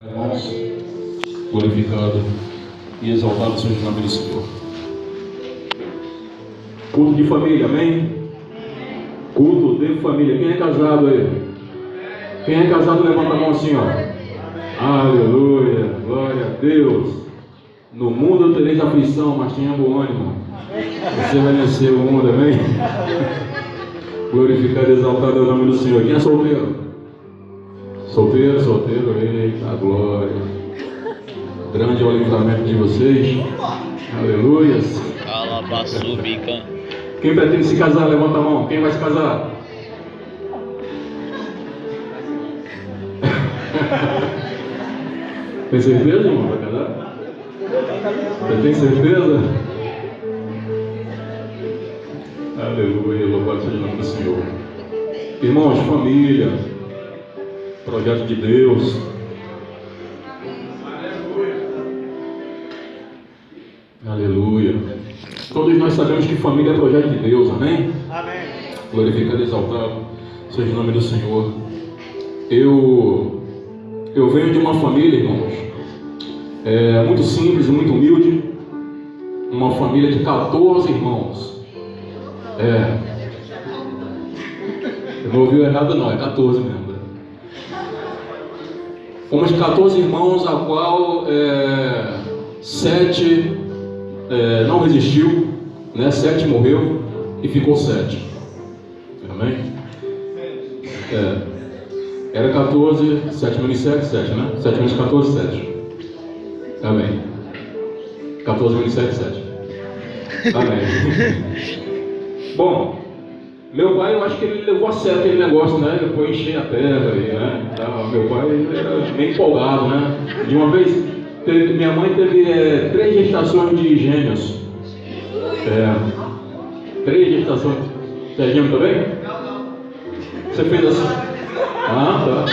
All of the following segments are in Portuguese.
Irmãos, glorificado e exaltado seja o nome do Senhor. Culto de família, amém? Culto de família. Quem é casado aí? Quem é casado, levanta a mão assim, ó. Aleluia, glória a Deus. No mundo tereis aflição, mas tenha bom ânimo. Você vai vencer o mundo, amém? Glorificado e exaltado é o nome do Senhor. Quem é solteiro? Solteiro, eita glória. Grande é o livramento de vocês. Aleluias. Alabaçubica. Quem pretende se casar, levanta a mão. Quem vai se casar? Tem certeza, irmão? Vai casar? Você tem certeza? Aleluia, louvado seja o nome do Senhor. Irmãos, família, projeto de Deus. Aleluia. Todos nós sabemos que família é projeto de Deus, amém? Amém. Glorificado e exaltado seja o nome do Senhor. Eu venho de uma família, irmãos, muito simples e muito humilde. Uma família de 14 irmãos. Eu não ouvi errado não, é 14 mesmo. Fomos 14 irmãos, a qual 7 não resistiu, né? 7 morreu e ficou 7. Amém? Era 14, 7 menos 7, 7, né? 7 menos 14, 7. Amém. 14 menos 7, 7. Amém. Bom, meu pai, eu acho que ele levou a sério aquele negócio, né? Ele foi encher a terra, né? Meu pai era bem empolgado, né? De uma vez, minha mãe teve 3 gestações de gêmeos. 3 gestações. Você é gêmeo também? Você fez assim? Ah, tá,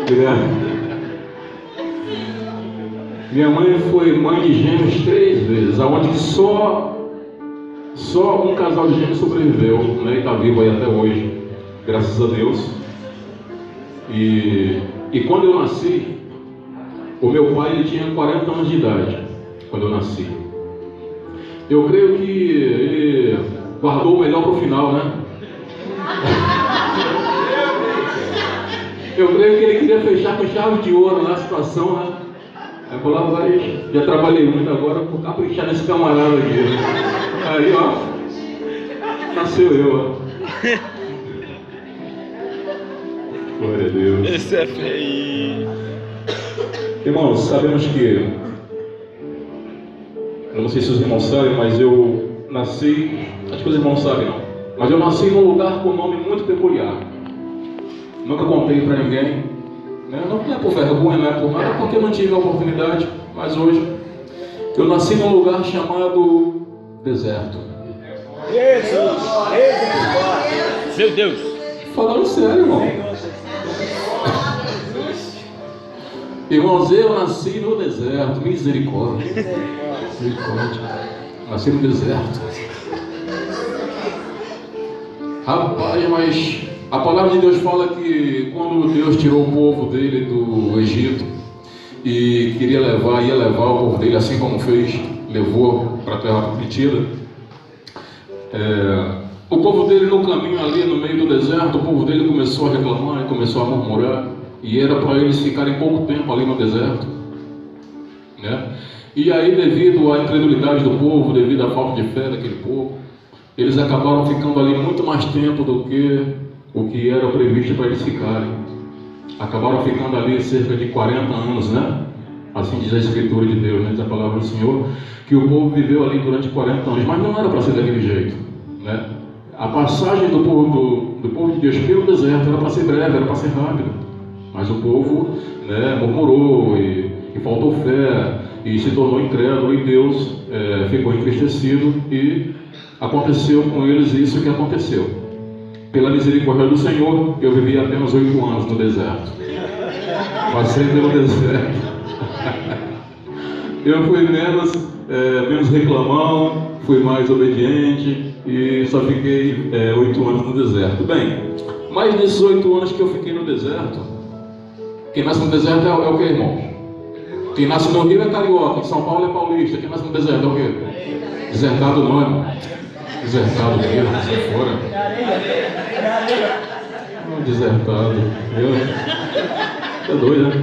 obrigado. Minha mãe foi mãe de gêmeos 3 vezes, aonde só um casal de gêmeos sobreviveu, né? E está vivo aí até hoje, graças a Deus. E quando eu nasci, o meu pai ele tinha 40 anos de idade, quando eu nasci. Eu creio que ele guardou o melhor para o final, né? Eu creio que ele queria fechar com chave de ouro na situação, né? Aí falava, já trabalhei muito agora, vou caprichar nesse camarada aqui, né? Aí, ó, nasceu eu, ó. Glória a Deus. Esse é feio. Irmãos, sabemos que, eu não sei se os irmãos sabem, mas eu nasci, acho que os irmãos sabem não, mas eu nasci num lugar com um nome muito peculiar. Nunca contei para ninguém, né? Não é por vergonha, não é por nada, porque eu não tive a oportunidade, mas hoje eu nasci num lugar chamado deserto. Jesus! Meu Deus! Falando sério, irmão. Irmãos, eu nasci no deserto. Misericórdia. Misericórdia. Nasci no deserto. Rapaz, mas a palavra de Deus fala que quando Deus tirou o povo dele do Egito e ia levar o povo dele, assim como fez, levou para a terra prometida. O povo dele no caminho ali, no meio do deserto, o povo dele começou a reclamar e começou a murmurar. E era para eles ficarem pouco tempo ali no deserto, né? E aí, devido à incredulidade do povo, devido à falta de fé daquele povo, eles acabaram ficando ali muito mais tempo do que o que era previsto para eles ficarem. Acabaram ficando ali cerca de 40 anos, né? Assim diz a Escritura de Deus, né? Diz a palavra do Senhor, que o povo viveu ali durante 40 anos, mas não era para ser daquele jeito, né? A passagem do povo de Deus pelo deserto era para ser breve, era para ser rápida. Mas o povo, né, murmurou e faltou fé e se tornou incrédulo e Deus ficou entristecido e aconteceu com eles isso que aconteceu. Pela misericórdia do Senhor, eu vivi apenas 8 anos no deserto. Passei pelo deserto. Eu fui menos reclamão, fui mais obediente e só fiquei 8 anos no deserto. Bem, mas nesses 8 anos que eu fiquei no deserto, Quem nasce no deserto é o que, irmão? Quem nasce no Rio é carioca, em São Paulo é paulista. Quem nasce no deserto é o quê? Desertado não, irmão. Desertado mesmo, sai fora. Desertado. É doido, né?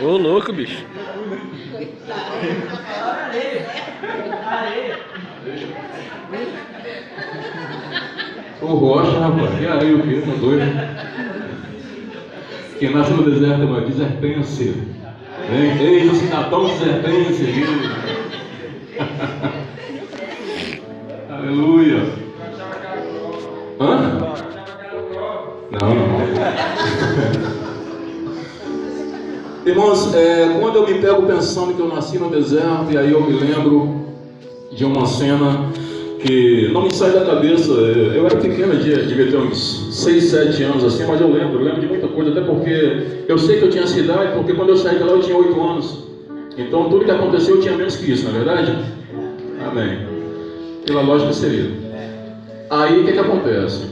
Ô, louco, bicho. Ô rocha, rapaz. E aí, o que? Tá doido? Quem nasce no deserto é uma desertência. Ei, o cidadão desertência. Aleluia. Hã? Não. Irmãos, quando eu me pego pensando que eu nasci no deserto, e aí eu me lembro de uma cena que não me sai da cabeça. Eu era pequeno, devia ter uns 6, 7 anos assim, mas eu lembro de muita coisa, até porque eu sei que eu tinha essa idade, porque quando eu saí de lá eu tinha 8 anos. Então tudo que aconteceu eu tinha menos que isso, não é verdade? Amém. Pela lógica seria. Aí o que acontece?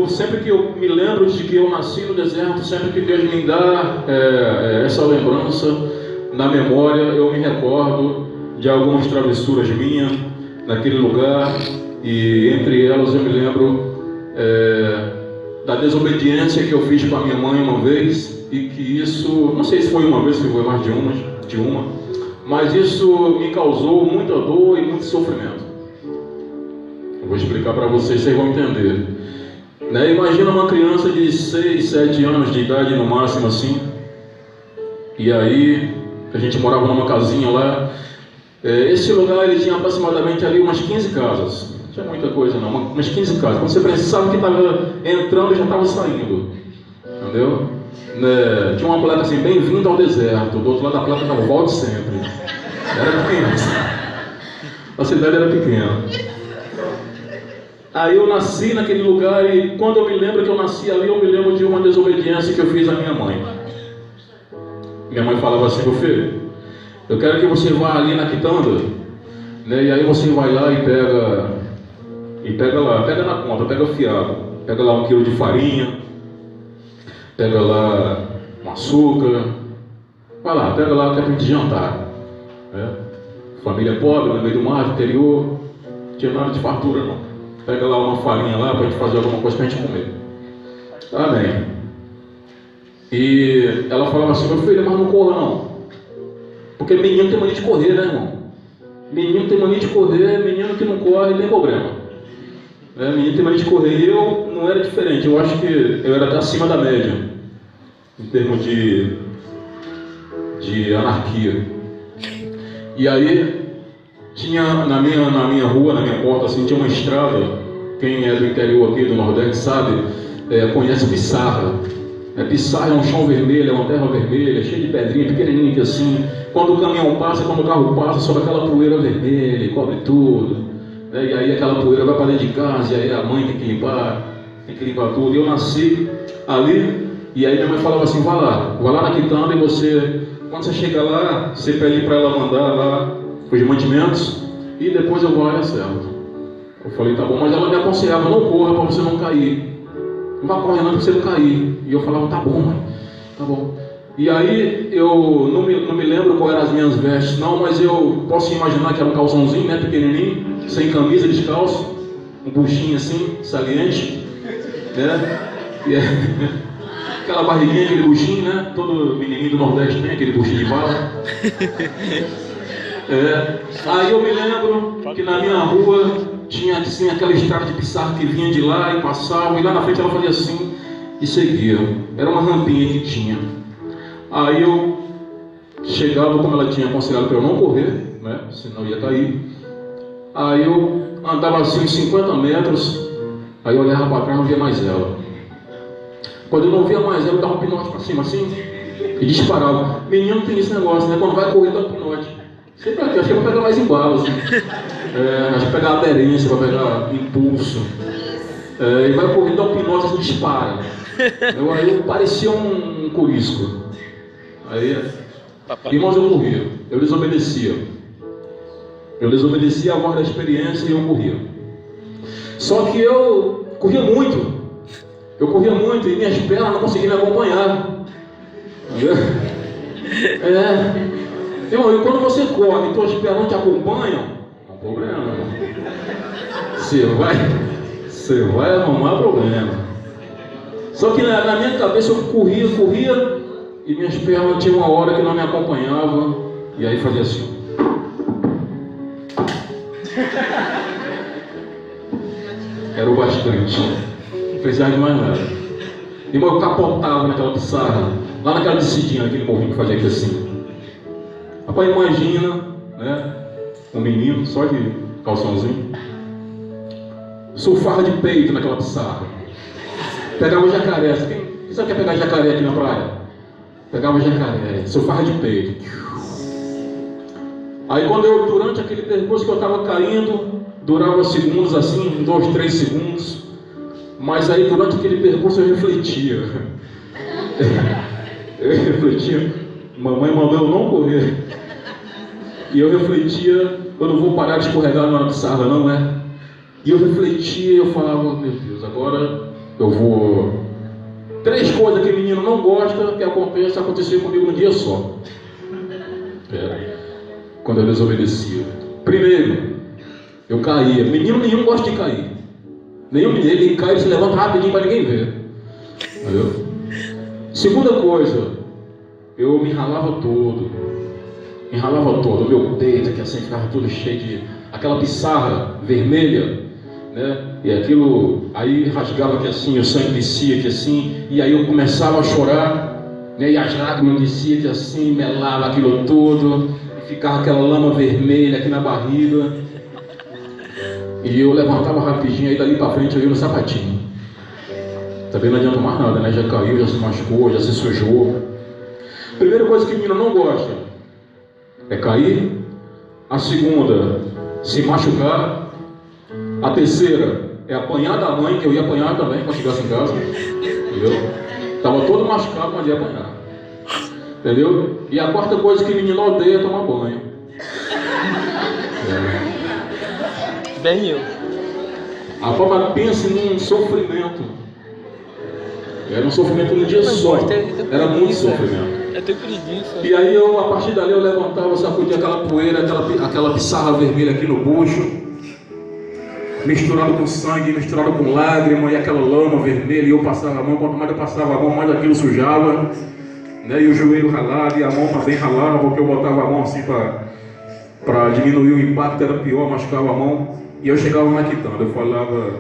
Sempre que eu me lembro de que eu nasci no deserto, sempre que Deus me dá essa lembrança na memória, eu me recordo de algumas travessuras minhas naquele lugar, e entre elas eu me lembro da desobediência que eu fiz para minha mãe uma vez, e que isso, não sei se foi uma vez, se foi mais de uma, mas isso me causou muita dor e muito sofrimento. Eu vou explicar para vocês vão entender. Imagina uma criança de 6, 7 anos de idade no máximo assim, e aí a gente morava numa casinha lá. Esse lugar ele tinha aproximadamente ali umas 15 casas, não tinha muita coisa não, umas 15 casas. Quando você pensava que estava entrando, já estava saindo, entendeu? Tinha uma placa assim, bem-vindo ao deserto, do outro lado da placa estava volte sempre. Era pequena, a cidade era pequena. Aí eu nasci naquele lugar, e quando eu me lembro que eu nasci ali, eu me lembro de uma desobediência que eu fiz à minha mãe. Minha mãe falava assim: meu filho, eu quero que você vá ali na quitanda, e aí você vai lá e pega na conta, pega fiado, pega lá 1 quilo de farinha, pega lá um açúcar, vai lá, pega lá que é pra gente jantar. Família pobre, no meio do mar, interior, não tinha nada de fartura não. Pega lá uma farinha lá para a gente fazer alguma coisa para a gente comer. Amém. E ela falava assim: meu filho, mas não corra não. Porque menino tem mania de correr, né, irmão? Menino tem mania de correr, menino que não corre tem problema. Menino tem mania de correr. E eu não era diferente. Eu acho que eu era até acima da média em termos de anarquia. E aí tinha na minha rua, na minha porta, assim, tinha uma estrada. Quem é do interior aqui do Nordeste sabe, conhece Pissarra. Pissarra é um chão vermelho, é uma terra vermelha, cheia de pedrinha, pequenininha aqui assim. Quando o caminhão passa, quando o carro passa, sobe aquela poeira vermelha, cobre tudo. E aí aquela poeira vai para dentro de casa, e aí a mãe tem que limpar tudo. E eu nasci ali, e aí minha mãe falava assim: vai lá na quitanda, e quando você chega lá, você pede para ela mandar lá os mantimentos, e depois eu vou lá e acerto. Eu falei: tá bom, mas ela me aconselhava: não corra para você não cair. Não vá correndo para você não cair. E eu falava: tá bom, mãe, tá bom. E aí eu não me lembro qual eram as minhas vestes não, mas eu posso imaginar que era um calçãozinho, pequenininho, sem camisa, descalço, um buchinho assim, saliente, E aquela barriguinha, aquele buchinho, todo menininho do Nordeste tem aquele buchinho de bala. Aí eu me lembro que na minha rua tinha assim, aquela estrada de Pissarra que vinha de lá e passava, e lá na frente ela fazia assim e seguia. Era uma rampinha que tinha. Aí eu chegava, como ela tinha aconselhado para eu não correr, senão ia cair. Aí eu andava assim uns 50 metros, aí eu olhava para trás e não via mais ela. Quando eu não via mais ela, eu dava um pinote para cima assim e disparava. Menino tem esse negócio, quando vai correr dá um pinote. Sempre aqui, acho que é para pegar mais embalo, assim. Acho que pegar aderência, para pegar impulso. E vai correr dá um pinote assim, dispara. Aí eu parecia um corisco. Aí, irmãos, eu corria, eu desobedecia a voz da experiência e eu corria. Só que eu corria muito. Eu corria muito e minhas pernas não conseguiam me acompanhar. Entendeu? Irmão, e quando você corre e tuas pernas não te acompanham, é um problema. Você vai arrumar problema. Só que na minha cabeça eu corria, e minhas pernas tinha uma hora que não me acompanhavam, e aí fazia assim. Era o bastante. Não precisava de mais nada. Irmão, eu capotava naquela pissarra, lá naquela descidinha, naquele morrinho que fazia aqui assim. Rapaz, imagina, né? Um menino só de calçãozinho, surfava de peito naquela pissarra. Pegava jacaré. Quem sabe que é pegar jacaré aqui na praia? Pegava jacaré, surfava de peito. Aí durante aquele percurso que eu estava caindo, durava segundos assim, 2, 3 segundos. Mas aí durante aquele percurso eu refletia. Mamãe mandou eu não correr. E eu refletia, eu não vou parar de escorregar na pissarra não, né? E eu refletia e eu falava, meu Deus, agora eu vou... 3 coisas que o menino não gosta que aconteceu comigo num dia só. Quando eu desobedecia. Primeiro, eu caía. Menino nenhum gosta de cair. Nenhum menino, ele cai e se levanta rapidinho para ninguém ver. Entendeu? Segunda coisa, eu me ralava todo. Meu peito aqui assim ficava todo cheio de... aquela pissarra vermelha, né? E aquilo aí rasgava aqui assim, o sangue descia aqui assim, e aí eu começava a chorar, né? E as lágrimas desciam aqui assim, melava aquilo todo, e ficava aquela lama vermelha aqui na barriga. E eu levantava rapidinho, aí dali para frente eu ia no sapatinho. Também não adianta mais nada, né? Já caiu, já se machucou, já se sujou. Primeira coisa que o menino não gosta é cair. A segunda, se machucar. A terceira é apanhar da mãe, que eu ia apanhar também quando chegasse em casa. Entendeu? Estava todo machucado, mas ia apanhar. Entendeu? E a quarta coisa que o menino odeia é tomar banho. Bem eu. A forma pensa num sofrimento. Era um sofrimento num dia só. Era muito sofrimento. É teu preguiça. E aí eu, a partir dali, eu levantava, sacudia aquela poeira, aquela pissarra vermelha aqui no bucho, misturado com sangue, misturado com lágrima, e aquela lama vermelha, e eu passava a mão, quanto mais eu passava a mão, mais aquilo sujava, né? E o joelho ralava, e a mão também ralava, porque eu botava a mão assim para diminuir o impacto, era pior, machucava a mão. E eu chegava na quitanda, eu falava,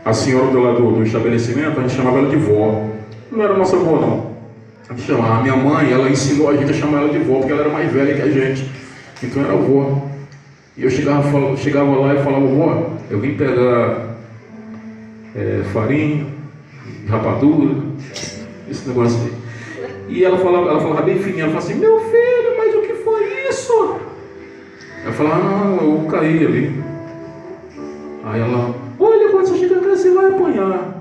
a senhora do lado do estabelecimento, a gente chamava ela de vó. Não era nossa vó não. A gente chamava, a minha mãe, ela ensinou a gente a chamar ela de vó, porque ela era mais velha que a gente. Então era vó. E eu chegava lá e falava, vó, eu vim pegar farinha, rapadura, esse negócio aí. E ela falava bem fininha, ela falava assim, meu filho, mas o que foi isso? Eu falava, não, eu caí ali. Aí ela, olha, quando você chega em casa você vai apanhar.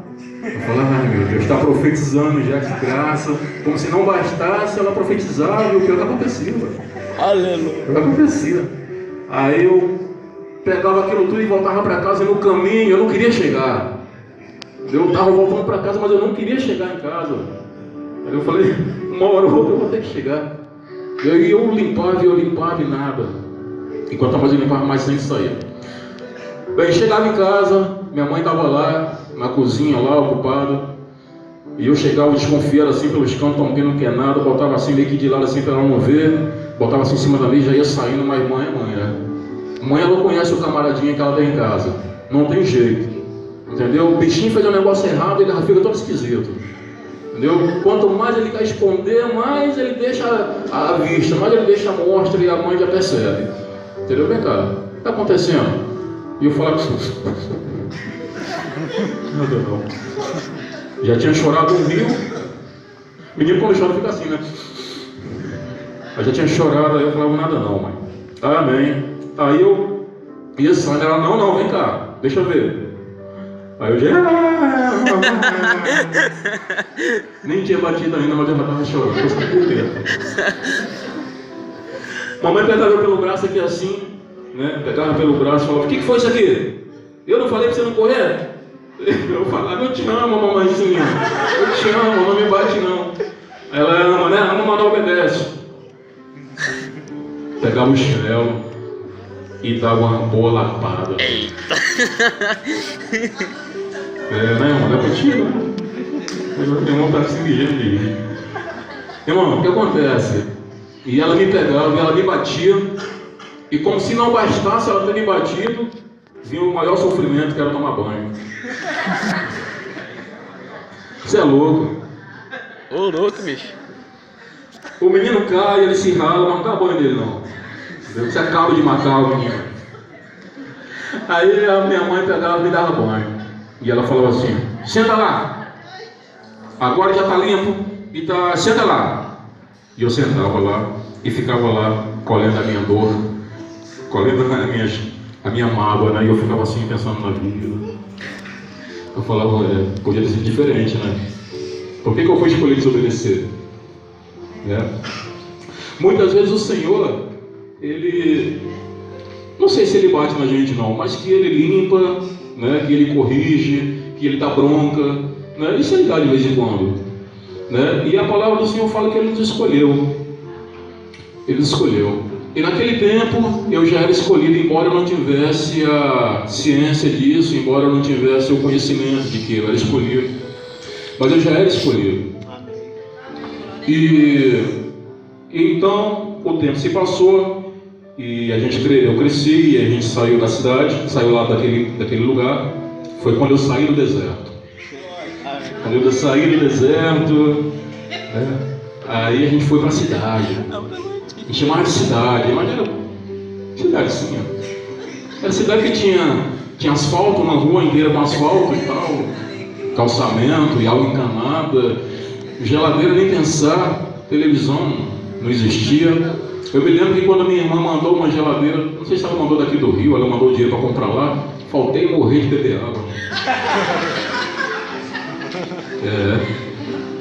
Eu falava, ai meu Deus, está profetizando já de graça. Como se não bastasse, ela profetizava e o pior que acontecia. Aleluia. O que acontecia. Aí eu pegava aquilo tudo e voltava para casa, e no caminho eu não queria chegar. Eu estava voltando para casa, mas eu não queria chegar em casa. Aí eu falei, uma hora ou outra eu vou ter que chegar. E aí eu limpava e nada. Enquanto mais eu limpava, mais sangue saía. Bem, chegava em casa, minha mãe estava lá, na cozinha, lá, ocupada. E eu chegava desconfiado assim pelos cantos, também não quer nada, botava assim meio que de lado assim para ela não ver, botava assim em cima da mesa, já ia saindo, mas mãe é mãe, né? Mãe, ela conhece o camaradinha que ela tem em casa, não tem jeito, entendeu? O bichinho fez um negócio errado, ele já fica todo esquisito, entendeu? Quanto mais ele quer esconder, mais ele deixa à vista, mais ele deixa a mostra e a mãe já percebe, entendeu? Vem cá, o que está acontecendo? E eu falava não. Já tinha chorado um rio. Menino quando chora fica assim, né? Eu já tinha chorado, aí eu falava nada não, mãe. Amém. Aí eu ia saindo, ela, não, vem cá, deixa eu ver. Aí eu já nem tinha batido ainda, mas eu já estava chorando, eu estava por dentro. Mamãe pegava pelo braço aqui assim, né? Pegava pelo braço e falava, o que foi isso aqui? Eu não falei para você não correr? Eu falava, eu te amo, mamãezinha. Eu te amo, não me bate não. Ela ama, né? Ama, mas não obedece. Pegava o chinelo e dava uma boa lapada. Eita. Né, irmão? Não é contigo, né? Meu irmão tá se mijando ali. Irmão, o que acontece? E ela me pegava e ela me batia. E como se não bastasse ela ter me batido, vinha o maior sofrimento, que era tomar banho. Você é louco. Ô, louco, bicho. O menino cai, ele se rala, mas não dá banho nele não. Entendeu? Você acaba de matar o menino. Aí a minha mãe pegava e me dava banho. E ela falava assim, senta lá. Agora já tá limpo. E tá, senta lá. E eu sentava lá e ficava lá colhendo a minha dor, colhendo a minha mágoa, né? E eu ficava assim pensando na vida. Eu falava, podia ter sido diferente, né? Por que eu fui escolher desobedecer? Muitas vezes o Senhor, Ele, não sei se Ele bate na gente não, mas que Ele limpa, né? Que Ele corrige, que Ele dá bronca, né? Isso Ele dá de vez em quando, né? E a palavra do Senhor fala que Ele nos escolheu. Ele nos escolheu. E naquele tempo eu já era escolhido, embora eu não tivesse a ciência disso, embora eu não tivesse o conhecimento de que eu era escolhido, mas eu já era escolhido. E então o tempo se passou e eu cresci e a gente saiu da cidade, saiu lá daquele lugar. Foi quando eu saí do deserto. Quando eu saí do deserto, né? Aí a gente foi para a cidade. A gente chamava de cidade, mas era cidade sim. Era cidade que tinha asfalto, uma rua inteira com asfalto e tal, calçamento e água encanada, geladeira nem pensar, televisão não existia. Eu me lembro que quando a minha irmã mandou uma geladeira, não sei se ela mandou daqui do Rio, ela mandou dinheiro para comprar lá, faltei morrer de beber água.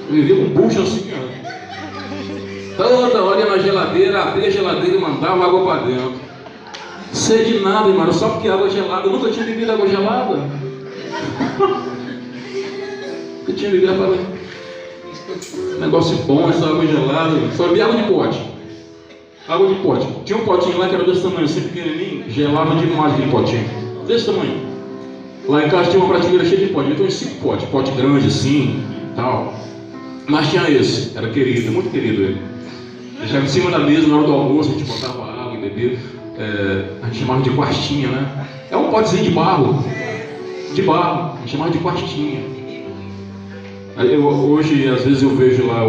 Eu vivia com bucha assim, ó. Toda hora ia na geladeira, abria a geladeira e mandava água para dentro. Sede nada, irmão, só porque água gelada. Eu nunca tinha bebido água gelada. Eu tinha bebido água. Negócio bom essa água gelada. Só bebia água de pote. Água de pote. Tinha um potinho lá que era desse tamanho, assim pequenininho, gelava demais aquele potinho. Desse tamanho. Lá em casa tinha uma prateleira cheia de pote. Então uns 5 potes. Pote grande assim, tal. Mas tinha esse. Era querido, muito querido ele. Deixava em cima da mesa na hora do almoço, a gente botava água e bebia. A gente chamava de quartinha, né? É um potezinho de barro. De barro. A gente chamava de quartinha. Hoje, às vezes, eu vejo lá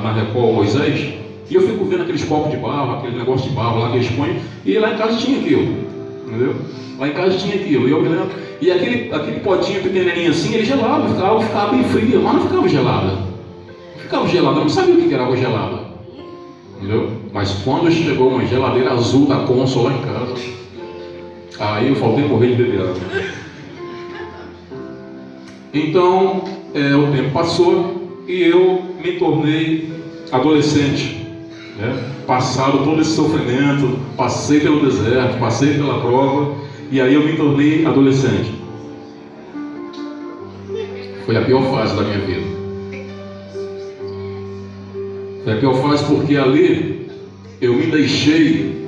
na Record o Moisés e eu fico vendo aqueles copos de barro, aquele negócio de barro lá que eles põem. E lá em casa tinha aquilo. Entendeu? Lá em casa tinha aquilo. E eu me lembro. E aquele potinho pequenininho assim, ele gelava, ficava bem frio, mas não ficava gelada. Não ficava gelada, eu não sabia o que era água gelada. Entendeu? Mas quando chegou uma geladeira azul da Consul lá em casa, aí eu faltei morrer de beber água. Então, o tempo passou e eu me tornei adolescente, né? Passado todo esse sofrimento, passei pelo deserto, passei pela prova, e aí eu me tornei adolescente. Foi a pior fase da minha vida. Foi a pior fase porque ali eu me deixei,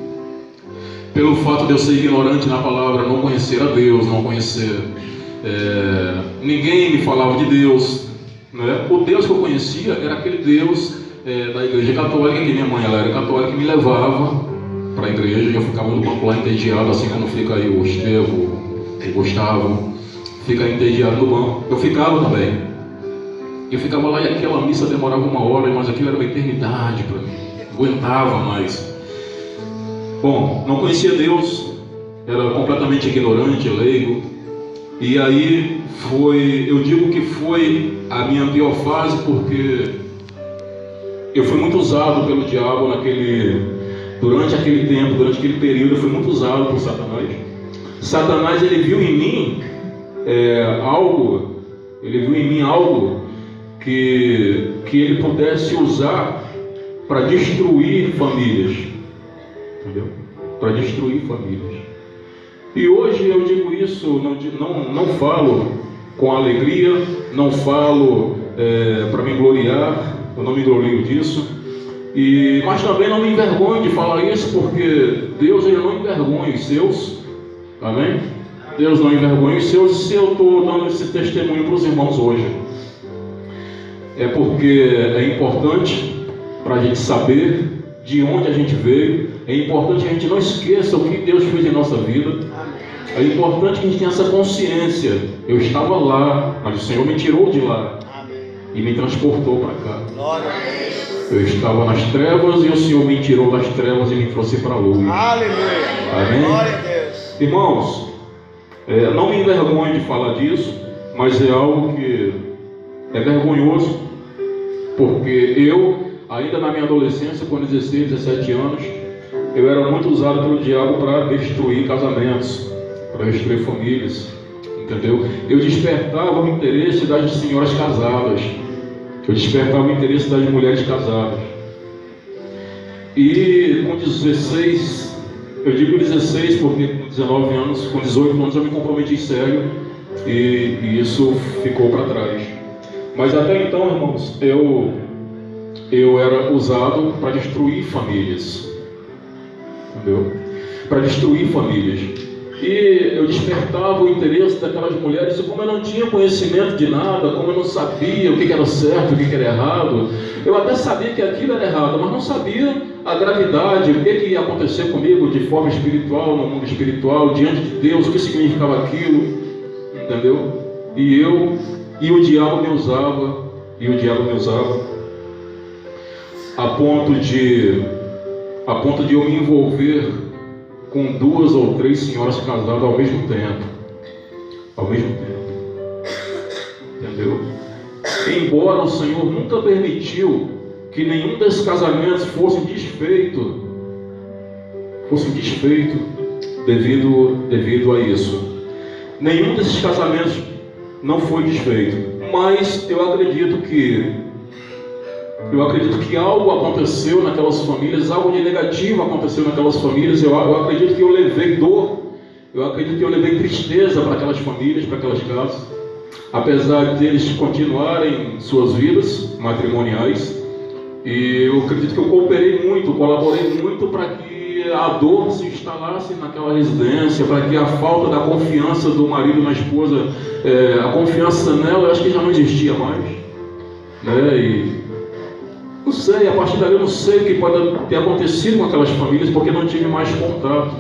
pelo fato de eu ser ignorante na palavra, não conhecer a Deus, não conhecer... ninguém me falava de Deus, né? O Deus que eu conhecia era aquele Deus da igreja católica, que minha mãe ela era católica e me levava para a igreja, e eu ficava no banco lá entediado, assim como fica aí o Estevo, o Gustavo, fica entediado no banco. Eu ficava também. Eu ficava lá e aquela missa demorava 1 hora, mas aquilo era uma eternidade para mim. Não aguentava mais. Bom, não conhecia Deus, era completamente ignorante, leigo. E aí eu digo que foi a minha pior fase, porque eu fui muito usado pelo diabo durante aquele tempo, durante aquele período, eu fui muito usado por Satanás. Satanás, ele viu em mim algo que ele pudesse usar para destruir famílias, entendeu? Para destruir famílias. E hoje eu digo isso, não falo com alegria, não falo para me gloriar, eu não me glorio disso, mas também não me envergonho de falar isso, porque Deus ele não envergonha os seus, amém? Deus não envergonha os seus, e se eu estou dando esse testemunho para os irmãos hoje, é porque é importante para a gente saber de onde a gente veio, é importante que a gente não esqueça o que Deus fez em nossa vida, é importante que a gente tenha essa consciência. Eu estava lá, mas o Senhor me tirou de lá e me transportou para cá. Eu estava nas trevas e o Senhor me tirou das trevas e me trouxe para a luz. Aleluia. Amém? Glória a Deus. Irmãos, não me envergonho de falar disso, mas é algo que é vergonhoso, porque eu, ainda na minha adolescência, com 16, 17 anos, eu era muito usado pelo diabo para destruir casamentos, para destruir famílias, entendeu? Eu despertava o interesse das senhoras casadas, eu despertava o interesse das mulheres casadas. E com 16, eu digo 16 porque com 19 anos, com 18 anos eu me comprometi sério e isso ficou para trás. Mas até então, irmãos, eu era usado para destruir famílias, entendeu? Para destruir famílias. E eu despertava o interesse daquelas mulheres, e como eu não tinha conhecimento de nada, como eu não sabia o que era certo, o que era errado, eu até sabia que aquilo era errado, mas não sabia a gravidade, o que ia acontecer comigo de forma espiritual, no mundo espiritual, diante de Deus, o que significava aquilo, entendeu? E o diabo me usava, a ponto de eu me envolver com 2 ou 3 senhoras casadas ao mesmo tempo, entendeu? Embora o Senhor nunca permitiu que nenhum desses casamentos fosse desfeito devido a isso. Nenhum desses casamentos não foi desfeito, mas eu acredito que algo aconteceu naquelas famílias, algo de negativo aconteceu naquelas famílias. Eu acredito que eu levei dor, eu acredito que eu levei tristeza para aquelas famílias, para aquelas casas, apesar de eles continuarem suas vidas matrimoniais. E eu acredito que eu colaborei muito para que a dor se instalasse naquela residência, para que a falta da confiança do marido na esposa, a confiança nela, eu acho que já não existia mais, né? E não sei, a partir dali eu não sei o que pode ter acontecido com aquelas famílias, porque não tive mais contato.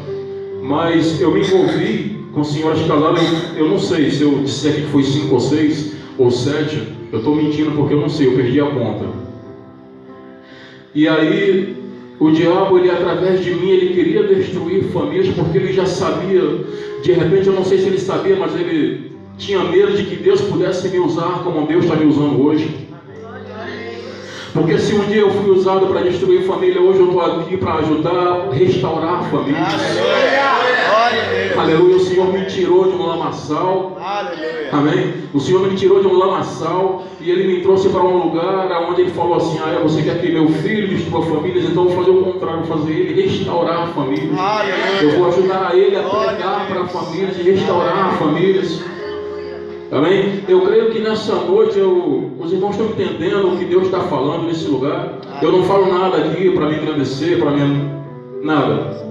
Mas eu me envolvi com senhoras casadas, eu não sei se eu disser que foi 5 ou 6 ou 7, eu estou mentindo porque eu não sei, eu perdi a conta. E aí, o diabo, ele através de mim, ele queria destruir famílias, porque ele já sabia, de repente, eu não sei se ele sabia, mas ele tinha medo de que Deus pudesse me usar como Deus está me usando hoje. Porque se um dia eu fui usado para destruir família, hoje eu estou aqui para ajudar a restaurar famílias. Aleluia. Aleluia. O Senhor me tirou de um lamaçal. Aleluia. Amém. O Senhor me tirou de um lamaçal e Ele me trouxe para um lugar onde Ele falou assim: você quer que meu filho destrua famílias? Então eu vou fazer o contrário, vou fazer ele restaurar famílias. Aleluia. Eu vou ajudar a ele a pregar para famílias e restaurar famílias. Amém? Eu creio que nessa noite os irmãos estão entendendo o que Deus está falando nesse lugar. Eu não falo nada aqui para me engrandecer, para mim, nada.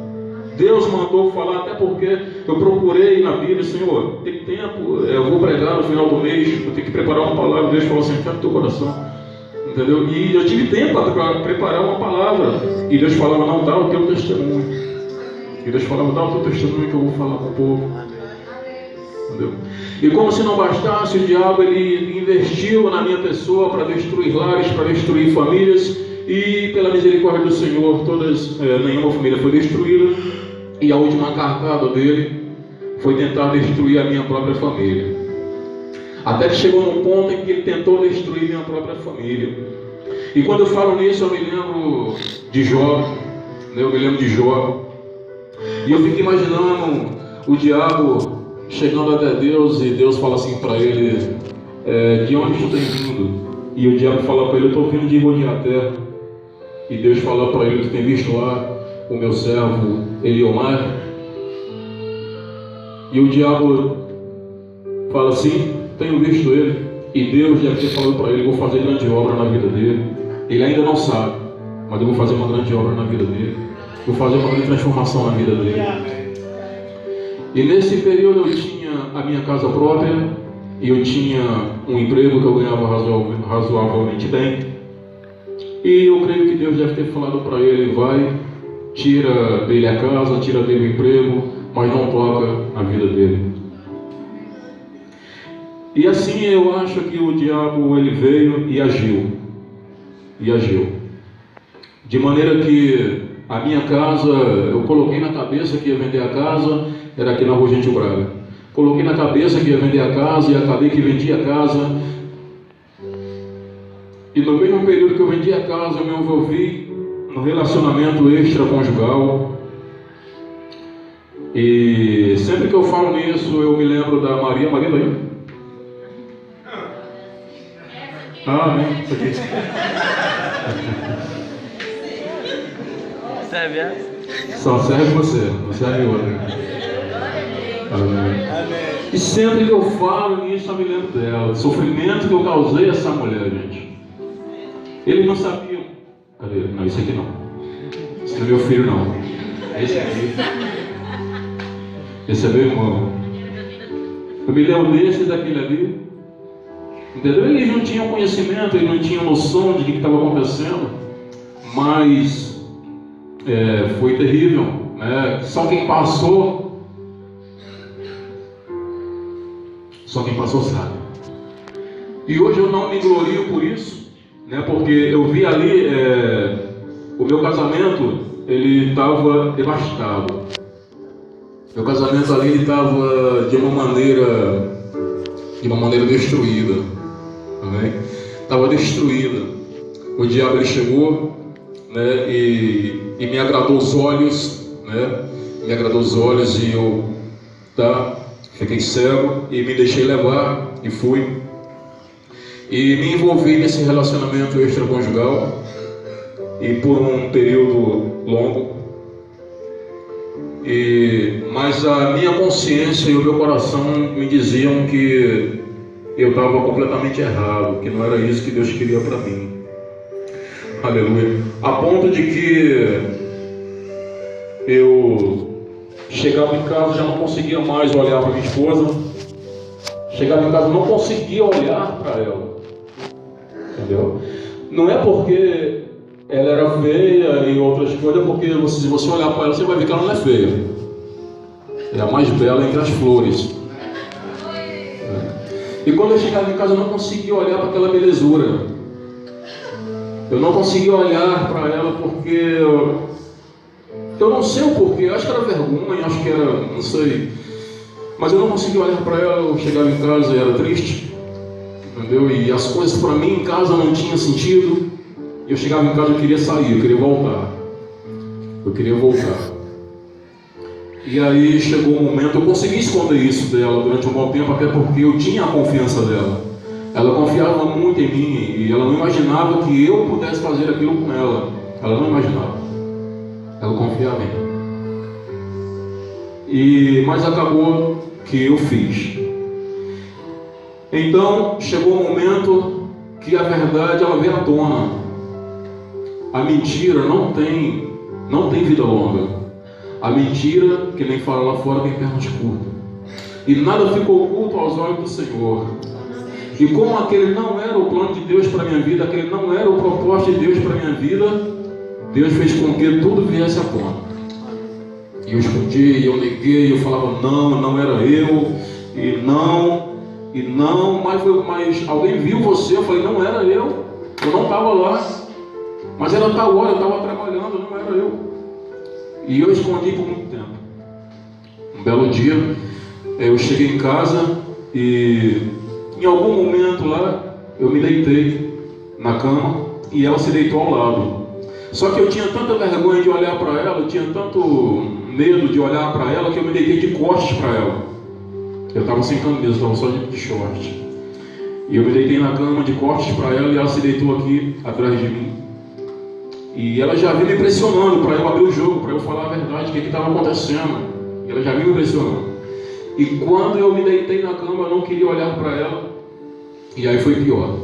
Deus mandou falar, até porque eu procurei na Bíblia: Senhor, tem tempo, eu vou pregar no final do mês, eu tenho que preparar uma palavra. Deus falou assim: fica no teu coração, entendeu? E eu tive tempo para preparar uma palavra, e Deus falava: não, dá o teu testemunho. E Deus falava: dá o teu testemunho que eu vou falar com o povo. Entendeu? E como se não bastasse, o diabo ele investiu na minha pessoa para destruir lares, para destruir famílias, e pela misericórdia do Senhor, nenhuma família foi destruída, e a última cartada dele foi tentar destruir a minha própria família. Até que chegou num ponto em que ele tentou destruir minha própria família. E quando eu falo nisso, eu me lembro de Jó, e eu fico imaginando o diabo chegando até Deus, e Deus fala assim para ele: de onde tu tem vindo? E o diabo fala para ele: eu estou vindo de rodear a terra. E Deus fala para ele: tu tem visto lá o meu servo Eliomar? E o diabo fala assim: tenho visto ele, e Deus deve ter falado para ele: vou fazer grande obra na vida dele. Ele ainda não sabe, mas eu vou fazer uma grande obra na vida dele, vou fazer uma grande transformação na vida dele. E nesse período eu tinha a minha casa própria, e eu tinha um emprego que eu ganhava razoavelmente bem. E eu creio que Deus deve ter falado para ele: vai, tira dele a casa, tira dele o emprego, mas não toca na vida dele. E assim eu acho que o diabo ele veio e agiu. De maneira que a minha casa, eu coloquei na cabeça que ia vender a casa, era aqui na Rua Gentil Braga. Coloquei na cabeça que ia vender a casa e acabei que vendi a casa. E no mesmo período que eu vendi a casa, eu me envolvi no relacionamento extraconjugal. E sempre que eu falo nisso, eu me lembro da Maria. Maria tá aí? Ah, né? Isso aqui. Serve essa? Só serve você, não serve outra. Amém. E sempre que eu falo nisso, eu me lembro dela. O sofrimento que eu causei a essa mulher, gente. Ele não sabia. Cadê? Não, esse aqui não. Esse não é meu filho, não. Esse aqui. Esse é meu irmão. Eu me lembro desse e daquele ali. Entendeu? Eles não tinham conhecimento, eles não tinham noção de o que estava acontecendo. Mas foi terrível, né? Só quem passou sabe. E hoje eu não me glorio por isso, né? Porque eu vi ali o meu casamento, ele estava devastado. Meu casamento ali ele estava de uma maneira destruída, né? Estava destruída. O diabo ele chegou, né? E me agradou os olhos, né? Me agradou os olhos e eu fiquei cego e me deixei levar e fui. E me envolvi nesse relacionamento extraconjugal e por um período longo. Mas a minha consciência e o meu coração me diziam que eu estava completamente errado, que não era isso que Deus queria para mim. Aleluia. A ponto de que eu chegava em casa, já não conseguia mais olhar para minha esposa. Chegava em casa, não conseguia olhar para ela. Entendeu? Não é porque ela era feia e outras coisas, porque se você olhar para ela, você vai ver que ela não é feia. É a mais bela entre as flores. E quando eu chegava em casa, eu não conseguia olhar para aquela belezura. Eu não conseguia olhar para ela porque eu não sei o porquê, acho que era vergonha, acho que era, não sei. Mas eu não conseguia olhar para ela, eu chegava em casa e era triste. Entendeu? E as coisas para mim em casa não tinham sentido. Eu chegava em casa, eu queria sair, eu queria voltar. E aí chegou um momento, eu consegui esconder isso dela durante um bom tempo, até porque eu tinha a confiança dela. Ela confiava muito em mim e ela não imaginava que eu pudesse fazer aquilo com ela. Ela não imaginava. Ela confiava em mim. Mas acabou que eu fiz. Então chegou um momento que a verdade ela veio à tona. A mentira não tem vida longa. A mentira, que nem fala lá fora, tem pernas curtas. E nada ficou oculto aos olhos do Senhor. E como aquele não era o plano de Deus para a minha vida, aquele não era o propósito de Deus para a minha vida, Deus fez com que tudo viesse à tona. E eu escondi, eu neguei, eu falava não era eu, e não, mas alguém viu você, eu falei, não era eu não estava lá, mas era tal hora, eu estava trabalhando, não era eu. E eu escondi por muito tempo. Um belo dia, eu cheguei em casa e em algum momento lá, eu me deitei na cama e ela se deitou ao lado. Só que eu tinha tanta vergonha de olhar para ela, eu tinha tanto medo de olhar para ela, que eu me deitei de costas para ela. Eu estava sem camisa, estava só de short. E eu me deitei na cama de costas para ela e ela se deitou aqui atrás de mim. E ela já vinha me pressionando para eu abrir o jogo, para eu falar a verdade, o que estava acontecendo. E ela já vinha me pressionando. E quando eu me deitei na cama, eu não queria olhar para ela. E aí foi pior.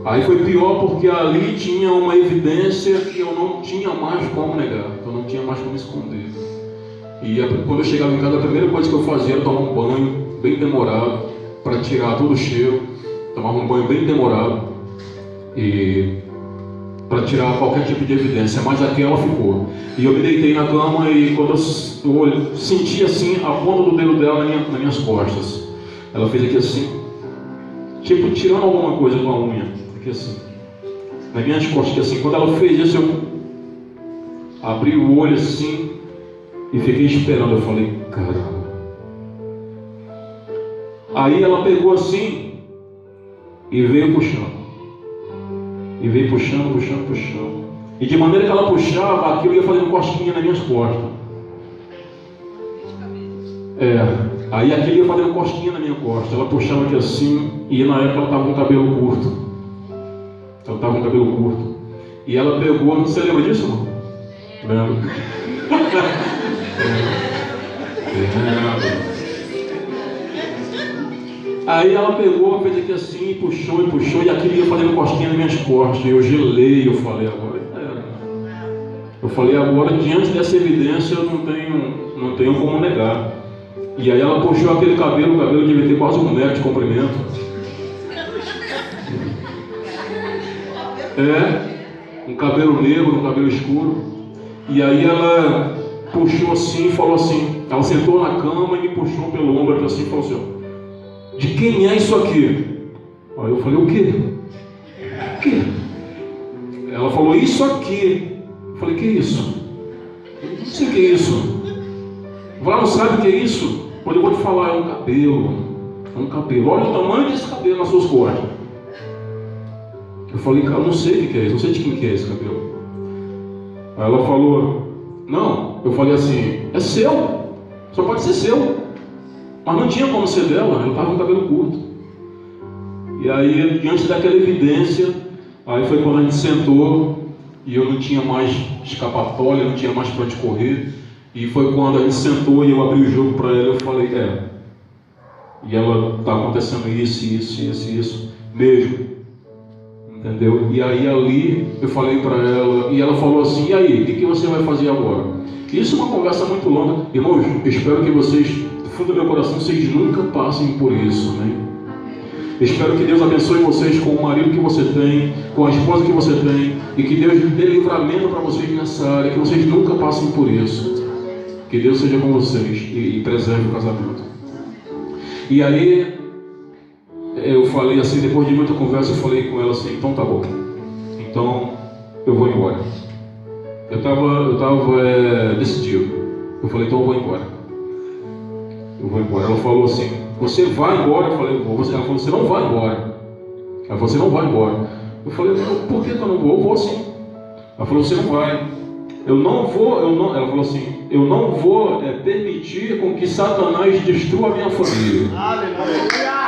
Aí foi pior porque ali tinha uma evidência que eu não tinha mais como negar, que eu não tinha mais como esconder. E quando eu chegava em casa, a primeira coisa que eu fazia era tomar um banho bem demorado, para tirar todo o cheiro. Tomava um banho bem demorado e para tirar qualquer tipo de evidência, mas aquela ficou. E eu me deitei na cama e quando eu senti assim a ponta do dedo dela nas minhas costas, ela fez aqui assim, tipo tirando alguma coisa com a unha, aqui assim, nas minhas costas, aqui assim. Quando ela fez isso, eu abri o olho assim e fiquei esperando. Eu falei, caramba. Aí ela pegou assim e veio puxando. E veio puxando. E de maneira que ela puxava, aquilo ia fazendo cosquinha nas minhas costas. Aí aquilo ia fazendo cosquinha na minha costa. Ela puxava aqui assim, e na época ela estava com o cabelo curto. E ela pegou, você lembra disso, irmão? Lembro. Aí ela pegou, fez aqui assim, puxou, e aquilo ia fazendo cosquinha nas minhas costas. E eu gelei, eu falei, agora diante dessa evidência eu não tenho como negar. E aí ela puxou aquele cabelo, o cabelo devia ter quase 1 metro de comprimento. Um cabelo negro, um cabelo escuro. E aí ela puxou assim e falou assim, ela sentou na cama e me puxou pelo ombro assim e falou assim, de quem é isso aqui? Aí eu falei, o quê? Ela falou, isso aqui. Eu falei, que é isso? Não sei o que é isso. Não sabe o que é isso? Quando eu vou te falar, é um cabelo. Olha o tamanho desse cabelo nas suas costas. Eu falei, cara, eu não sei o que é isso, não sei de quem que é esse cabelo. Aí ela falou, não. Eu falei assim, é seu, só pode ser seu. Mas não tinha como ser dela, eu estava com o cabelo curto. E aí, diante daquela evidência, aí foi quando a gente sentou e eu não tinha mais escapatória, não tinha mais para onde correr. E foi quando a gente sentou e eu abri o jogo para ela. Eu falei, e ela, está acontecendo isso mesmo, entendeu? E aí ali eu falei para ela e ela falou assim, e aí, o que você vai fazer agora? Isso é uma conversa muito longa. Irmãos, eu espero que vocês, do fundo do meu coração, vocês nunca passem por isso, né? Espero que Deus abençoe vocês com o marido que você tem, com a esposa que você tem, e que Deus dê livramento para vocês nessa área, que vocês nunca passem por isso. Que Deus seja com vocês e preserve o casamento. E aí eu falei assim, depois de muita conversa, eu falei com ela assim, então tá bom, então eu vou embora. Eu estava decidido. Eu falei, então eu vou embora. Ela falou assim, você vai embora? Eu falei, eu vou. Ela falou, você não vai embora. Ela falou, você não vai embora. Eu falei, por que eu não vou? Eu vou sim. Ela falou, você não vai. Ela falou assim, eu não vou permitir com que Satanás destrua a minha família. Aleluia!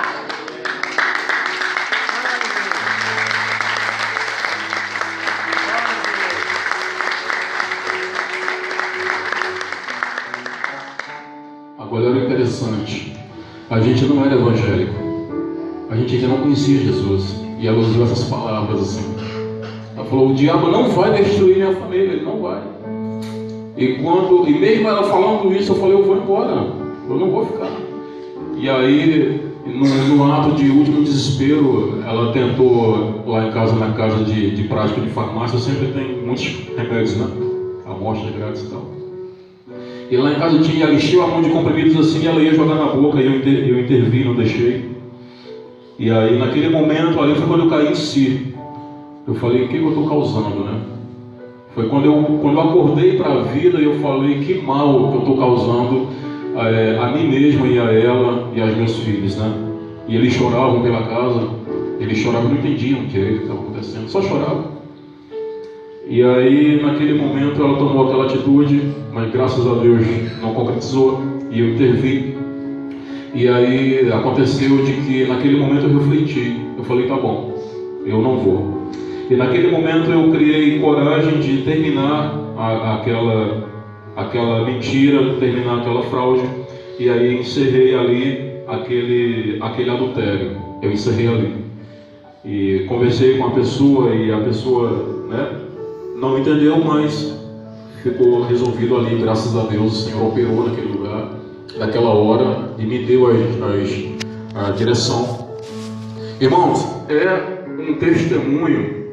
Agora era interessante, a gente não era evangélico, a gente ainda não conhecia Jesus, e ela usou essas palavras assim. Ela falou, o diabo não vai destruir minha família, ele não vai. E mesmo ela falando isso, eu falei, eu vou embora, eu não vou ficar. E aí, no ato de último desespero, ela tentou lá em casa, na casa de prática de farmácia, sempre tem muitos remédios, né? Amostra grátis e tal. E lá em casa ela encheu a mão de comprimidos assim, e ela ia jogar na boca, e eu intervi, não deixei. E aí naquele momento ali foi quando eu caí em si. Eu falei, o que eu estou causando, né? Foi quando eu acordei para a vida e eu falei, que mal que eu estou causando a mim mesmo e a ela e aos meus filhos, né? E eles choravam pela casa, não entendiam direito o que estava acontecendo, só choravam. E aí, naquele momento, ela tomou aquela atitude, mas graças a Deus não concretizou, e eu intervi. E aí, aconteceu de que naquele momento eu refleti. Eu falei, tá bom, eu não vou. E naquele momento eu criei coragem de terminar aquela mentira, terminar aquela fraude. E aí encerrei ali aquele adultério. Eu encerrei ali. E conversei com a pessoa e a pessoa, né, não entendeu, mas ficou resolvido ali, graças a Deus. O Senhor operou naquele lugar, naquela hora, e me deu a direção. Irmãos, é um testemunho,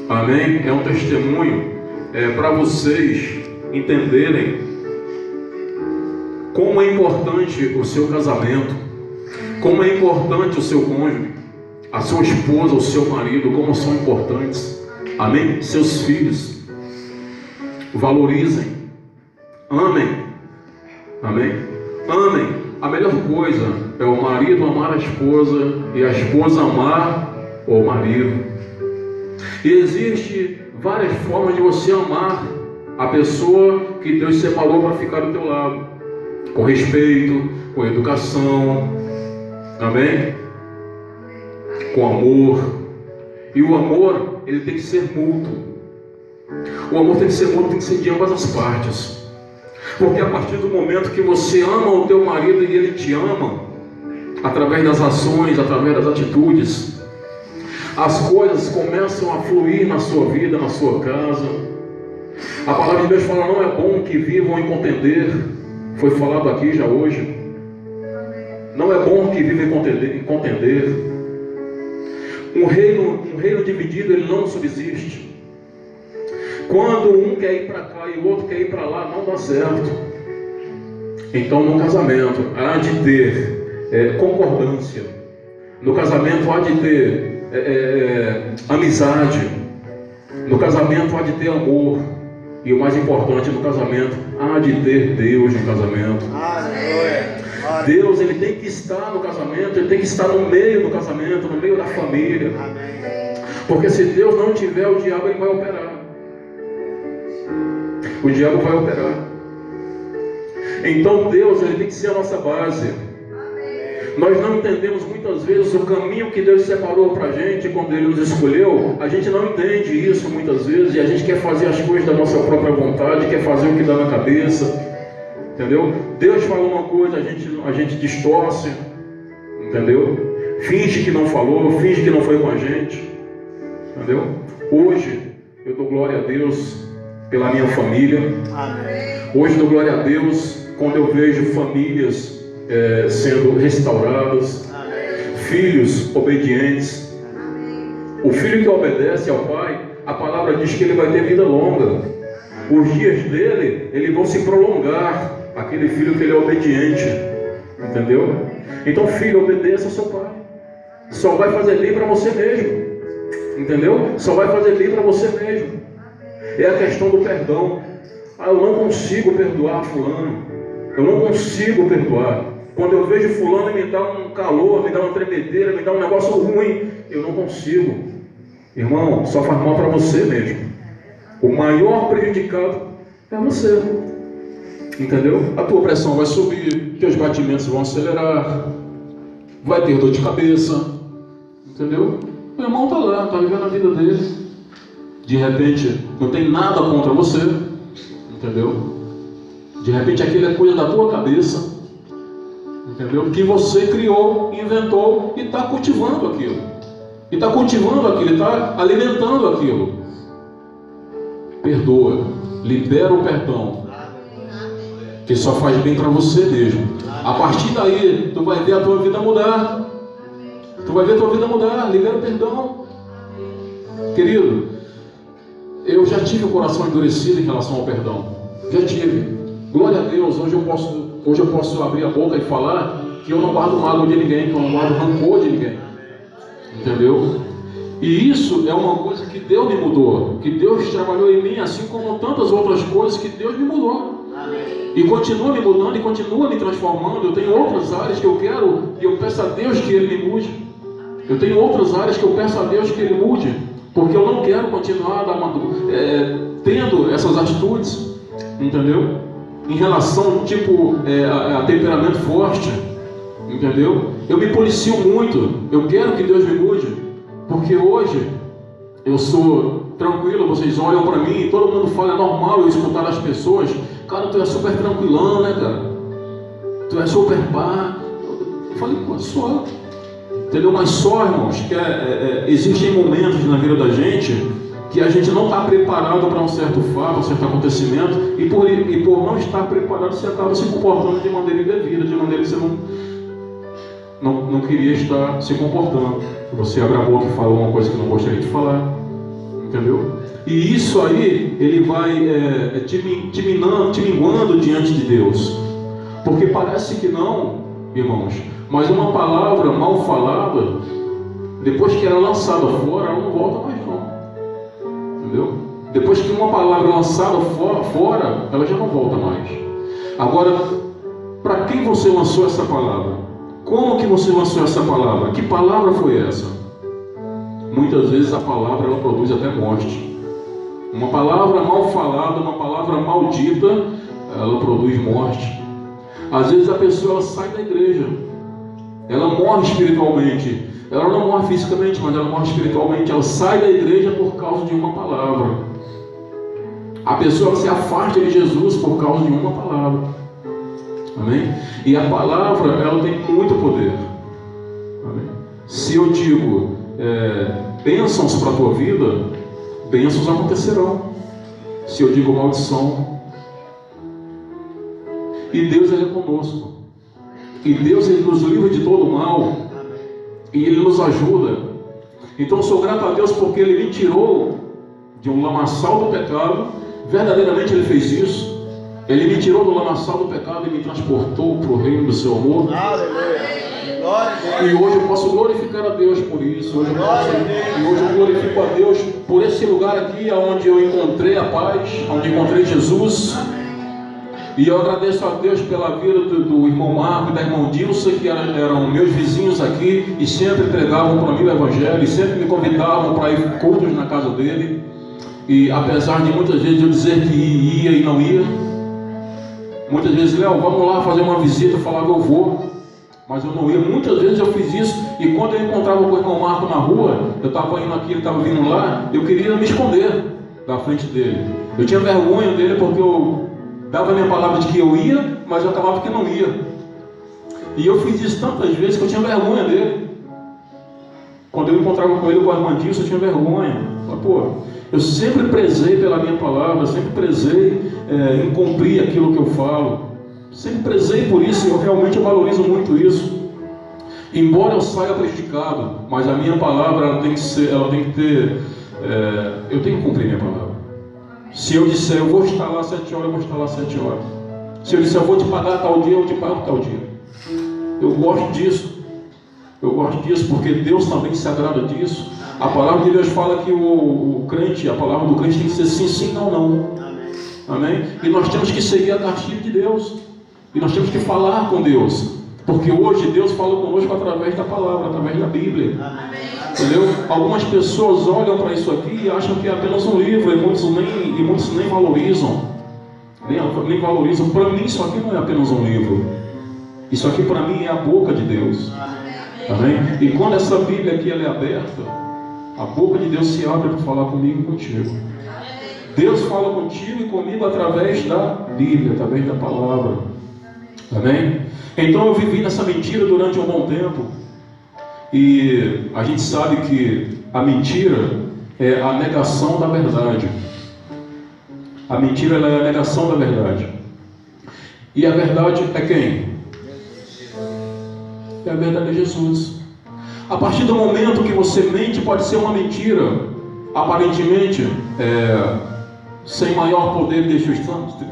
amém? É um testemunho para vocês entenderem como é importante o seu casamento, como é importante o seu cônjuge, a sua esposa, o seu marido, como são importantes, amém? Seus filhos, valorizem, amem, amém? Amem. A melhor coisa é o marido amar a esposa e a esposa amar o marido. E existe várias formas de você amar a pessoa que Deus separou para ficar do teu lado, com respeito, com educação, amém? Com amor. E o amor, ele tem que ser mútuo. O amor tem que ser mútuo, tem que ser de ambas as partes. Porque a partir do momento que você ama o teu marido e ele te ama, através das ações, através das atitudes, as coisas começam a fluir na sua vida, na sua casa. A palavra de Deus fala: não é bom que vivam em contender. Foi falado aqui já hoje. Não é bom que vivam em contender. Um reino dividido, ele não subsiste. Quando um quer ir para cá e o outro quer ir para lá, não dá certo. Então, no casamento, há de ter concordância. No casamento, há de ter amizade. No casamento, há de ter amor. E o mais importante, no casamento, há de ter Deus no casamento. Deus, ele tem que estar no casamento, ele tem que estar no meio do casamento, no meio da família. Porque se Deus não tiver, o diabo ele vai operar. O diabo vai operar. Então Deus, ele tem que ser a nossa base. Nós não entendemos muitas vezes o caminho que Deus separou para a gente quando Ele nos escolheu. A gente não entende isso muitas vezes, e a gente quer fazer as coisas da nossa própria vontade, quer fazer o que dá na cabeça. Entendeu? Deus falou uma coisa, a gente distorce, entendeu? Finge que não falou, finge que não foi com a gente, entendeu? Hoje eu dou glória a Deus pela minha família. Hoje dou glória a Deus quando eu vejo famílias sendo restauradas, filhos obedientes. O filho que obedece ao pai, a palavra diz que ele vai ter vida longa. Os dias dele, eles vão se prolongar. Aquele filho que ele é obediente, entendeu? Então, filho, obedeça ao seu pai. Só vai fazer bem para você mesmo, entendeu? Só vai fazer bem para você mesmo. É a questão do perdão. Eu não consigo perdoar fulano. Eu não consigo perdoar. Quando eu vejo fulano me dá um calor, me dá uma tremedeira, me dá um negócio ruim, eu não consigo. Irmão, só faz mal para você mesmo. O maior prejudicado é você. Entendeu? A tua pressão vai subir, teus batimentos vão acelerar, vai ter dor de cabeça, entendeu? Meu irmão está lá, está vivendo a vida dele. De repente, não tem nada contra você, entendeu? De repente, aquilo é coisa da tua cabeça, entendeu? Que você criou, inventou e está cultivando aquilo. E está cultivando aquilo, está alimentando aquilo. Perdoa, libera o perdão, que só faz bem para você mesmo. A partir daí, tu vai ver a tua vida mudar. Tu vai ver a tua vida mudar. Libera o perdão. Querido, eu já tive o coração endurecido em relação ao perdão. Já tive. Glória a Deus, hoje eu posso abrir a boca e falar que eu não guardo mágoa de ninguém, que eu não guardo rancor de ninguém. Entendeu? E isso é uma coisa que Deus me mudou, que Deus trabalhou em mim, assim como tantas outras coisas que Deus me mudou. E continua me mudando e continua me transformando. Eu tenho outras áreas que eu quero e eu peço a Deus que Ele me mude. Eu tenho outras áreas que eu peço a Deus que Ele mude, porque eu não quero continuar tendo essas atitudes, entendeu? Em relação a temperamento forte, entendeu? Eu me policio muito. Eu quero que Deus me mude, porque hoje eu sou tranquilo. Vocês olham para mim e todo mundo fala, é normal eu escutar das pessoas: cara, tu é super tranquilão, né, cara? Tu é super pá. Eu falei, pô, só. Entendeu? Mas só, irmãos, que existem momentos na vida da gente que a gente não está preparado para um certo fato, um certo acontecimento, e por não estar preparado, você acaba se comportando de maneira indevida, de maneira que você não queria estar se comportando. Você abre a boca e fala uma coisa que não gostaria de falar. Entendeu? E isso aí, ele vai te minguando diante de Deus. Porque parece que não, irmãos, mas uma palavra mal falada, depois que ela é lançada fora, ela não volta mais não. Entendeu? Depois que uma palavra é lançada fora, ela já não volta mais. Agora, para quem você lançou essa palavra? Como que você lançou essa palavra? Que palavra foi essa? Muitas vezes a palavra ela produz até morte. Uma palavra mal falada, uma palavra maldita, ela produz morte. Às vezes a pessoa ela sai da igreja, ela morre espiritualmente. Ela não morre fisicamente, mas ela morre espiritualmente. Ela sai da igreja por causa de uma palavra. A pessoa se afasta de Jesus por causa de uma palavra. Amém? E a palavra, ela tem muito poder. Amém? Se eu digo bênçãos para a tua vida, bênçãos acontecerão. Se eu digo maldição, e Deus ele é conosco. E Deus ele nos livra de todo mal. E Ele nos ajuda. Então eu sou grato a Deus porque Ele me tirou de um lamaçal do pecado. Verdadeiramente Ele fez isso. Ele me tirou do lamaçal do pecado e me transportou para o reino do seu amor. E hoje eu posso glorificar a Deus por isso. Hoje eu glorifico a Deus por esse lugar aqui onde eu encontrei a paz, onde encontrei Jesus. E eu agradeço a Deus pela vida do irmão Marco e da irmã Dilsa, que eram meus vizinhos aqui e sempre pregavam para mim o Evangelho, e sempre me convidavam para ir cultos na casa dele. E apesar de muitas vezes eu dizer que ia e não ia, muitas vezes, Léo, vamos lá fazer uma visita, eu falava, eu vou, mas eu não ia. Muitas vezes eu fiz isso, e quando eu encontrava com o irmão Marco na rua, eu estava indo aqui, ele estava vindo lá, eu queria me esconder da frente dele. Eu tinha vergonha dele porque eu dava a minha palavra de que eu ia, mas eu acabava que não ia. E eu fiz isso tantas vezes que eu tinha vergonha dele. Quando eu encontrava com ele, com a irmã Dilson, eu tinha vergonha. Mas, pô, eu sempre prezei pela minha palavra, sempre prezei em cumprir aquilo que eu falo. Sempre prezei por isso, e eu realmente valorizo muito isso. Embora eu saia prejudicado, mas a minha palavra ela tem que ter, eu tenho que cumprir minha palavra. Se eu disser, eu vou estar lá 7 horas, eu vou estar lá 7 horas. Se eu disser, eu vou te pagar tal dia, eu te pago tal dia. Eu gosto disso. Eu gosto disso porque Deus também se agrada disso. A palavra de Deus fala que o crente, a palavra do crente tem que ser sim, sim, não, não. Amém? E nós temos que seguir a cartilha de Deus. E nós temos que falar com Deus. Porque hoje Deus fala conosco através da palavra, através da Bíblia. Entendeu? Algumas pessoas olham para isso aqui e acham que é apenas um livro, e muitos nem valorizam. Nem valorizam. Para mim isso aqui não é apenas um livro. Isso aqui para mim é a boca de Deus. Amém? E quando essa Bíblia aqui ela é aberta, a boca de Deus se abre para falar comigo e contigo. Deus fala contigo e comigo através da Bíblia, através da palavra. Amém? Então eu vivi nessa mentira durante um bom tempo. E a gente sabe que a mentira é a negação da verdade. A mentira ela é a negação da verdade. E a verdade é quem? É a verdade de Jesus. A partir do momento que você mente, pode ser uma mentira, aparentemente, sem maior poder de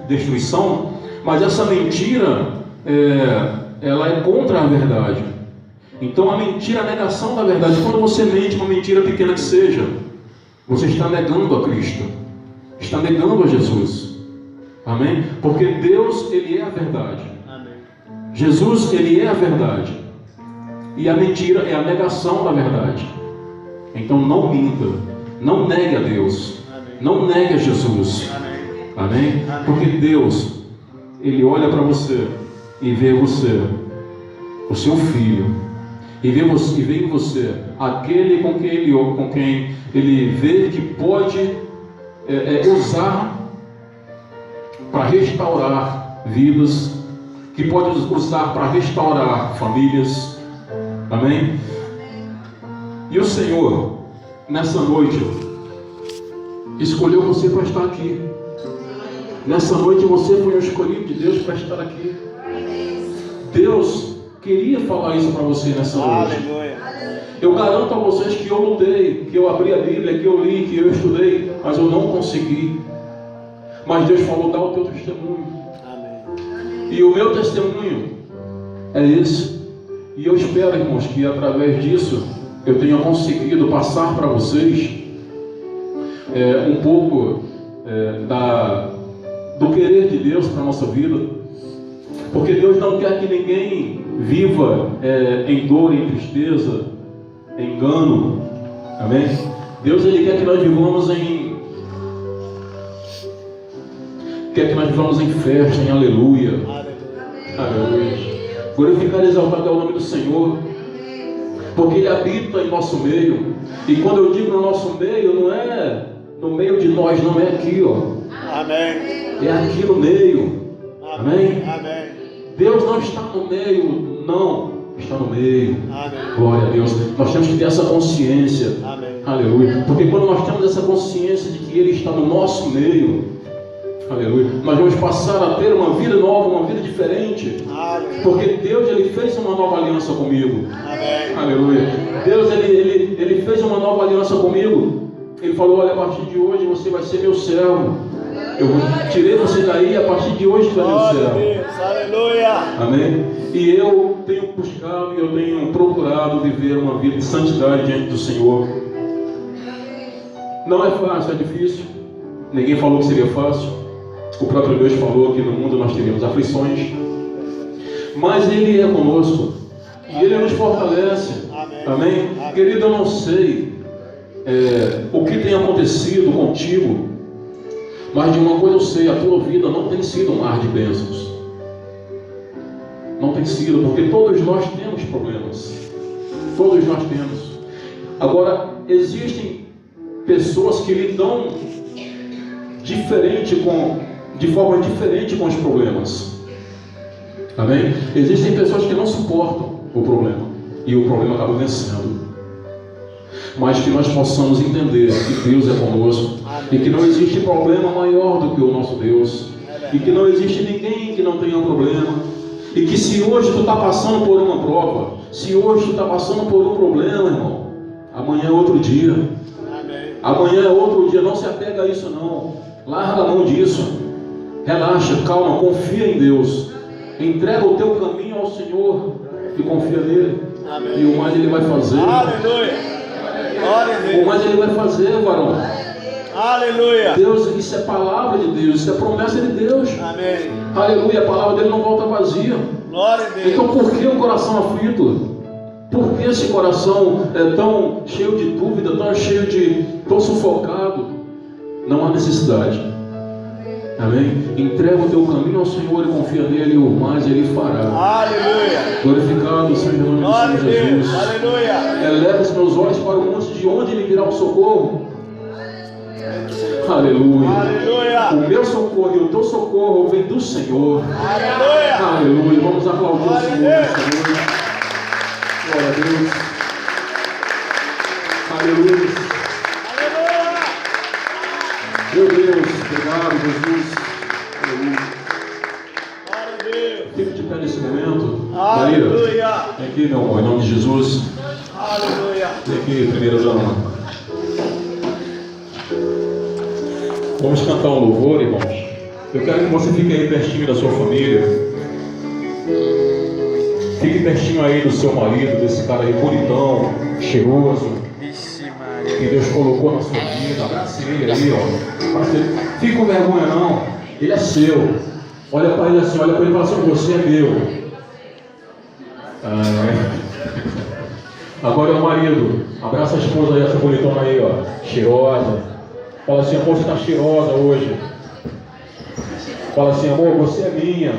destruição, mas essa mentira, ela é contra a verdade. Então a mentira é a negação da verdade. Quando você mente, uma mentira pequena que seja, você está negando a Cristo, está negando a Jesus. Amém? Porque Deus, Ele é a verdade. Amém. Jesus, Ele é a verdade. E a mentira é a negação da verdade. Então não minta, não negue a Deus, não negue a Jesus. Amém? Porque Deus, Ele olha para você e vê você, o seu filho, e vê em você aquele com quem Ele vê que pode usar para restaurar vidas, que pode usar para restaurar famílias. Amém? E o Senhor, nessa noite, escolheu você para estar aqui. Nessa noite você foi o escolhido de Deus para estar aqui. Deus queria falar isso para você nessa noite. Aleluia. Eu garanto a vocês que eu lutei, que eu abri a Bíblia, que eu li, que eu estudei, mas eu não consegui. Mas Deus falou: dá o teu testemunho. Amém. E o meu testemunho é esse. E eu espero, irmãos, que através disso eu tenha conseguido passar para vocês um pouco do querer de Deus para a nossa vida. Porque Deus não quer que ninguém viva em dor, em tristeza, em engano. Amém? Deus, Ele quer que nós vivamos em festa, em aleluia. Aleluia. Glorificar e exaltar o nome do Senhor, porque Ele habita em nosso meio. E quando eu digo no nosso meio, não é no meio de nós, não é aqui, ó. Amém. É aqui no meio. Amém? Amém. Deus não está no meio, não, está no meio. Amém. Glória a Deus. Nós temos que ter essa consciência. Amém. Aleluia. Porque quando nós temos essa consciência de que Ele está no nosso meio, aleluia, nós vamos passar a ter uma vida nova, uma vida diferente. Aleluia. Porque Deus, Ele fez uma nova aliança comigo. Amém. Aleluia. Deus, ele fez uma nova aliança comigo. Ele falou: olha, a partir de hoje você vai ser meu servo. Eu tirei você daí, a partir de hoje você é meu Glória a servo. Deus. Aleluia. Amém? E eu tenho buscado e eu tenho procurado viver uma vida de santidade diante do Senhor. Não é fácil, é difícil. Ninguém falou que seria fácil. O próprio Deus falou que no mundo nós teríamos aflições. Mas Ele é conosco. E Ele nos fortalece. Amém. Amém? Amém. Querido, eu não sei o que tem acontecido contigo, mas de uma coisa eu sei: a tua vida não tem sido um mar de bênçãos. Não tem sido, porque todos nós temos problemas. Todos nós temos. Agora, existem pessoas que lidam de forma diferente com os problemas. Amém? Existem pessoas que não suportam o problema e o problema acaba vencendo. Mas que nós possamos entender que Deus é conosco. E que não existe problema maior do que o nosso Deus. E que não existe ninguém que não tenha um problema. E que se hoje tu está passando por uma prova, se hoje tu está passando por um problema, irmão, amanhã é outro dia. Amém. Amanhã é outro dia. Não se apega a isso, não. Larga a mão disso. Relaxa, calma, confia em Deus. Entrega o teu caminho ao Senhor e confia nele. Amém. E o mais Ele vai fazer. Aleluia. Glória a O Deus. mais Ele vai fazer, varão. Aleluia. Deus, isso é palavra de Deus, isso é promessa de Deus. Amém. Aleluia, a palavra dele não volta vazia. Glória a Deus. Então por que o coração aflito? Por que esse coração é tão cheio de dúvida, tão sufocado? Não há necessidade. Amém? Entrega o teu caminho ao Senhor e confia nele, e o mais Ele fará. Aleluia. Glorificado seja o nome Glória a do Senhor Deus. Jesus. Aleluia. Eleva os meus olhos para o monte, de onde Ele virá o socorro. Aleluia. Aleluia. O meu socorro e o teu socorro vem do Senhor. Aleluia. Aleluia. Vamos aplaudir Glória o a Senhor. Deus. Glória a Deus. Aleluia. Aleluia. Meu Deus, obrigado, Jesus. Aleluia. Glória a Deus. Fique de pé nesse momento. Maria, Aleluia. vem aqui, meu amor, em nome de Jesus. Aleluia. Vem aqui, primeira dama. Vamos cantar um louvor, irmãos. Eu quero que você fique aí pertinho da sua família. Fique pertinho aí do seu marido, desse cara aí bonitão, cheiroso, que Deus colocou na sua vida. Abrace ele aí, ó. Abrace ele. Fique com vergonha não. Ele é seu. Olha para ele assim, olha para ele e fala assim: você é meu. Agora é o marido. Abraça a esposa aí, essa bonitona aí, ó. Cheirosa. Fala assim: amor, você está cheirosa hoje. Fala assim: amor, você é minha.